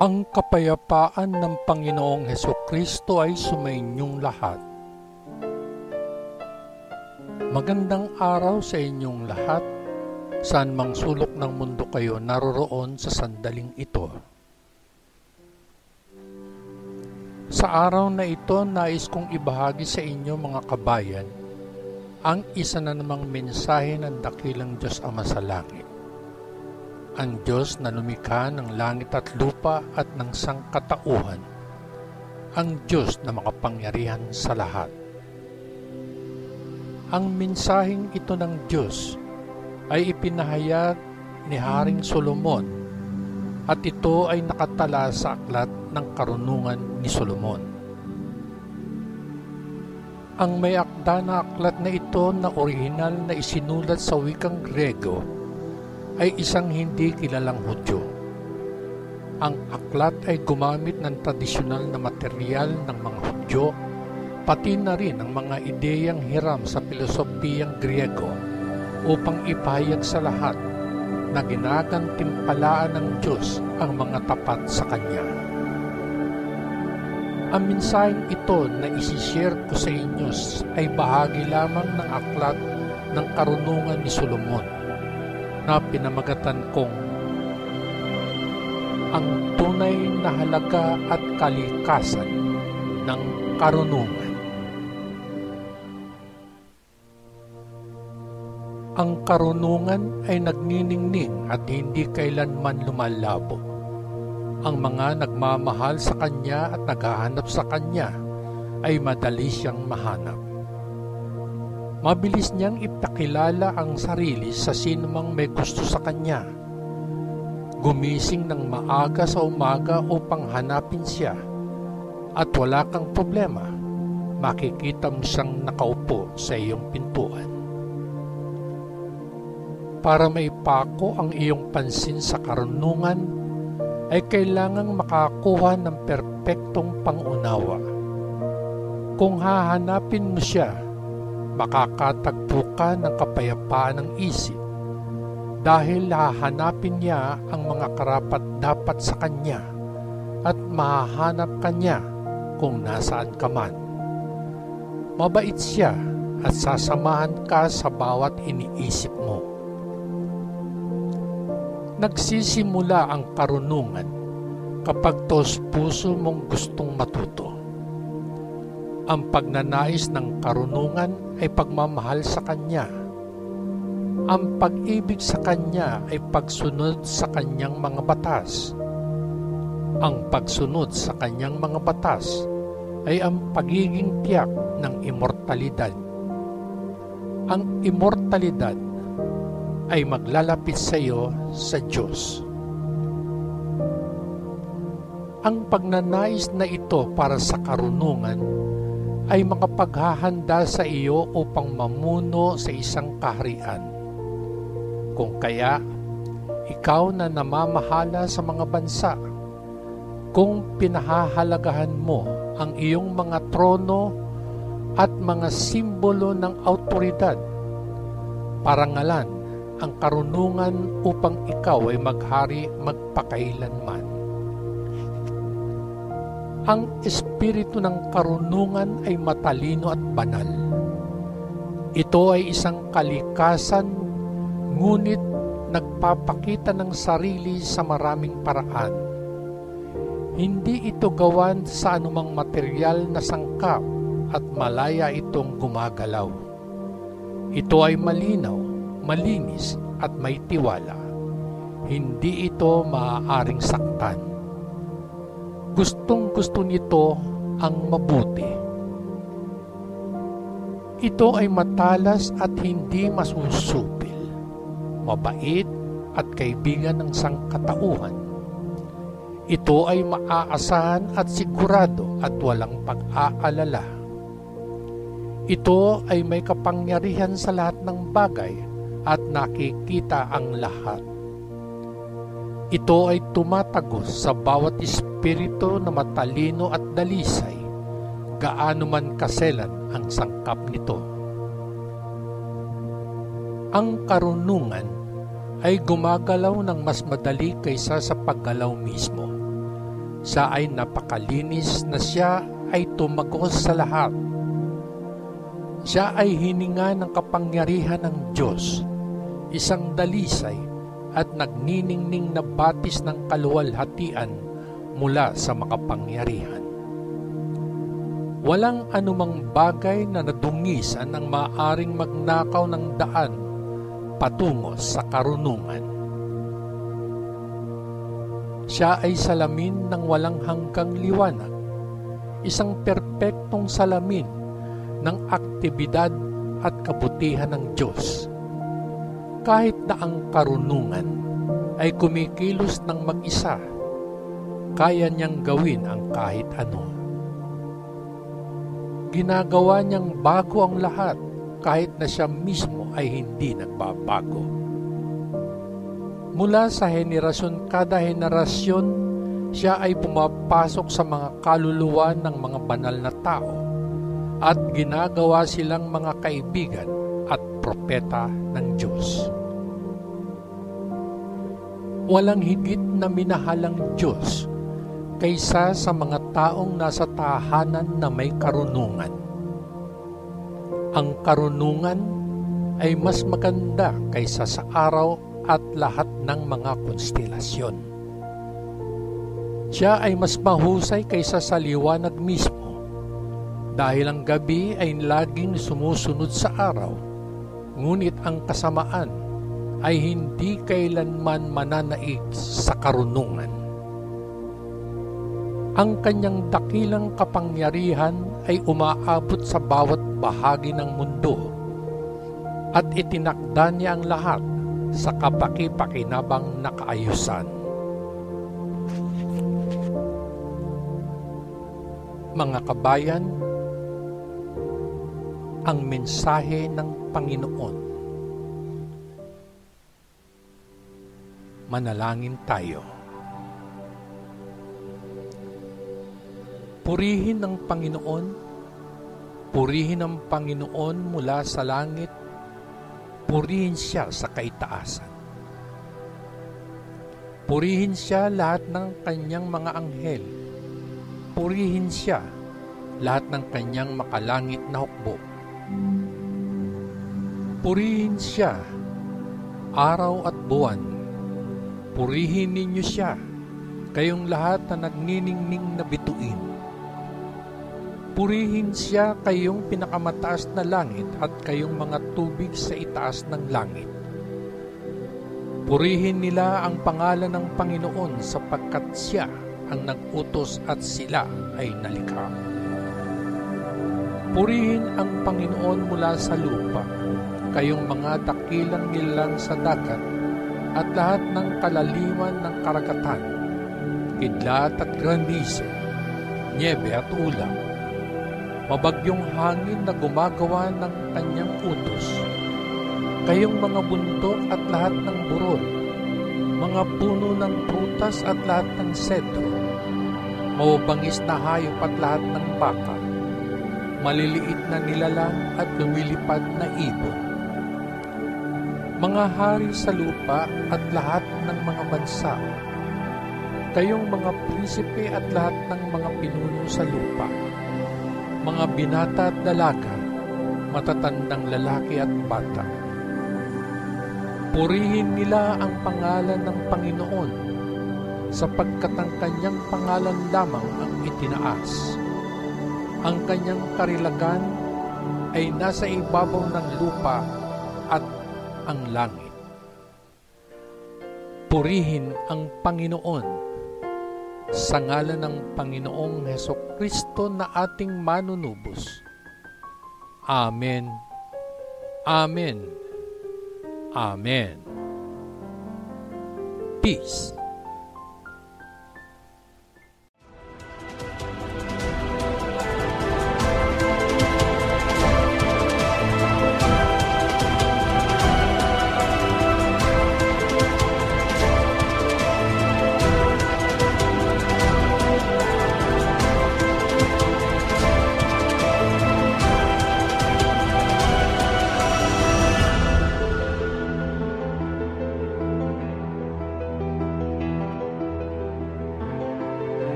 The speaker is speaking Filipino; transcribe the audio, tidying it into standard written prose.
Ang kapayapaan ng Panginoong Hesukristo ay sumainyong lahat. Magandang araw sa inyong lahat, saan mang sulok ng mundo kayo naroroon sa sandaling ito. Sa araw na ito, nais kong ibahagi sa inyo mga kabayan, ang isa na namang mensahe ng dakilang Diyos Ama sa langit. Ang Diyos na lumikha ng langit at lupa at ng sangkatauhan, ang Diyos na makapangyarihan sa lahat. Ang mensaheng ito ng Diyos ay ipinahayag ni Haring Solomon at ito ay nakatala sa aklat ng karunungan ni Solomon. Ang may akda na aklat na ito na orihinal na isinulat sa wikang Grego ay isang hindi kilalang Hudyo. Ang aklat ay gumamit ng tradisyonal na material ng mga Hudyo, pati na rin ang mga ideyang hiram sa pilosopiyang Griego upang ipahayag sa lahat na ginagantimpalaan ng Diyos ang mga tapat sa Kanya. Ang mensaheng ito na isishare ko sa inyo ay bahagi lamang ng aklat ng karunungan ni Solomon na pinamagatan kong ang tunay na halaga at kalikasan ng karunungan. Ang karunungan ay nagniningning at hindi kailanman lumalabo. Ang mga nagmamahal sa Kanya at naghahanap sa Kanya ay madali siyang mahanap. Mabilis niyang ipakilala ang sarili sa sinumang may gusto sa Kanya. Gumising ng maaga sa umaga upang hanapin siya at wala kang problema, makikita mo siyang nakaupo sa iyong pintuan. Para maipako ang iyong pansin sa karunungan, ay kailangang makakuha ng perpektong pangunawa. Kung hahanapin mo siya, makakatagpo ka ng kapayapaan ng isip dahil hahanapin niya ang mga karapat-dapat sa Kanya at mahahanap ka niya kung nasaan ka man. Mabait siya at sasamahan ka sa bawat iniisip mo. Nagsisimula ang karunungan kapag taos-puso mong gustong matuto. Ang pagnanais ng karunungan ay pagmamahal sa Kanya. Ang pag-ibig sa Kanya ay pagsunod sa Kanyang mga batas. Ang pagsunod sa Kanyang mga batas ay ang pagiging tiyak ng immortalidad. Ang immortalidad ay maglalapit sa iyo sa Diyos. Ang pagnanais na ito para sa karunungan ay makapaghahanda sa iyo upang mamuno sa isang kaharian. Kung kaya, ikaw na namamahala sa mga bansa, kung pinahahalagahan mo ang iyong mga trono at mga simbolo ng awtoridad, parangalan ang karunungan upang ikaw ay maghari magpakailanman. Ang espiritu ng karunungan ay matalino at banal. Ito ay isang kalikasan, ngunit nagpapakita ng sarili sa maraming paraan. Hindi ito gawan sa anumang material na sangkap at malaya itong gumagalaw. Ito ay malinaw, malinis at may tiwala. Hindi ito maaaring saktan. Gustong-gusto nito ang mabuti. Ito ay matalas at hindi masusupil, mabait at kaibigan ng sangkatauhan. Ito ay maaasahan at sigurado at walang pag-aalala. Ito ay may kapangyarihan sa lahat ng bagay at nakikita ang lahat. Ito ay tumatagos sa bawat espiritu na matalino at dalisay, gaano man kaselan ang sangkap nito. Ang karunungan ay gumagalaw ng mas madali kaysa sa paggalaw mismo Siya ay napakalinis na siya ay tumagos sa lahat. Siya ay hininga ng kapangyarihan ng Diyos, isang dalisay at nagniningning na batis ng kaluwalhatian mula sa makapangyarihan. Walang anumang bagay na nadungisan ang maaaring magnakaw ng daan patungo sa karunungan. Siya ay salamin ng walang hanggang liwanag, isang perpektong salamin ng aktibidad at kabutihan ng Diyos. Kahit na ang karunungan ay kumikilos ng mag-isa, kaya niyang gawin ang kahit ano. Ginagawa niyang bago ang lahat kahit na siya mismo ay hindi nagbabago. Mula sa henerasyon kada henerasyon, siya ay pumapasok sa mga kaluluwa ng mga banal na tao at ginagawa silang mga kaibigan at propeta ng Diyos. Walang higit na minahalang Diyos kaysa sa mga taong nasa tahanan na may karunungan. Ang karunungan ay mas maganda kaysa sa araw at lahat ng mga konstelasyon. Siya ay mas mahusay kaysa sa liwanag mismo, dahil ang gabi ay laging sumusunod sa araw, ngunit ang kasamaan ay hindi kailanman mananaig sa karunungan. Ang kanyang dakilang kapangyarihan ay umaabot sa bawat bahagi ng mundo at itinakda niya ang lahat sa kapaki-pakinabang na kaayusan. Mga kabayan, ang mensahe ng Panginoon. Manalangin tayo. Purihin ang Panginoon, purihin ang Panginoon mula sa langit, purihin siya sa kaitaasan. Purihin siya lahat ng kanyang mga anghel, purihin siya lahat ng kanyang makalangit na hukbo. Purihin siya araw at buwan, purihin ninyo siya, kayong lahat na nagniningning na bituin. Purihin siya kayong pinakamataas na langit at kayong mga tubig sa itaas ng langit. Purihin nila ang pangalan ng Panginoon sapagkat siya ang nag-utos at sila ay nalikha. Purihin ang Panginoon mula sa lupa, kayong mga dakilang nilalang sa dagat at lahat ng kalaliman ng karagatan, kidlat at granizo, nyebe at ulan, mabagyong hangin na gumagawa ng kanyang utos, kayong mga bundok at lahat ng burol, mga puno ng prutas at lahat ng sedro, mababangis na hayop at lahat ng baka, maliliit na nilalang at lumilipad na ibon, mga hari sa lupa at lahat ng mga bansa, kayong mga prinsipe at lahat ng mga pinuno sa lupa, mga binata at dalaga, matatandang lalaki at bata. Purihin nila ang pangalan ng Panginoon, sapagkat ang kanyang pangalan lamang ang itinaas. Ang kanyang karilagan ay nasa ibabaw ng lupa at ang langit. Purihin ang Panginoon, sa ngalan ng Panginoong Hesukristo na ating manunubos. Amen. Amen. Amen. Peace.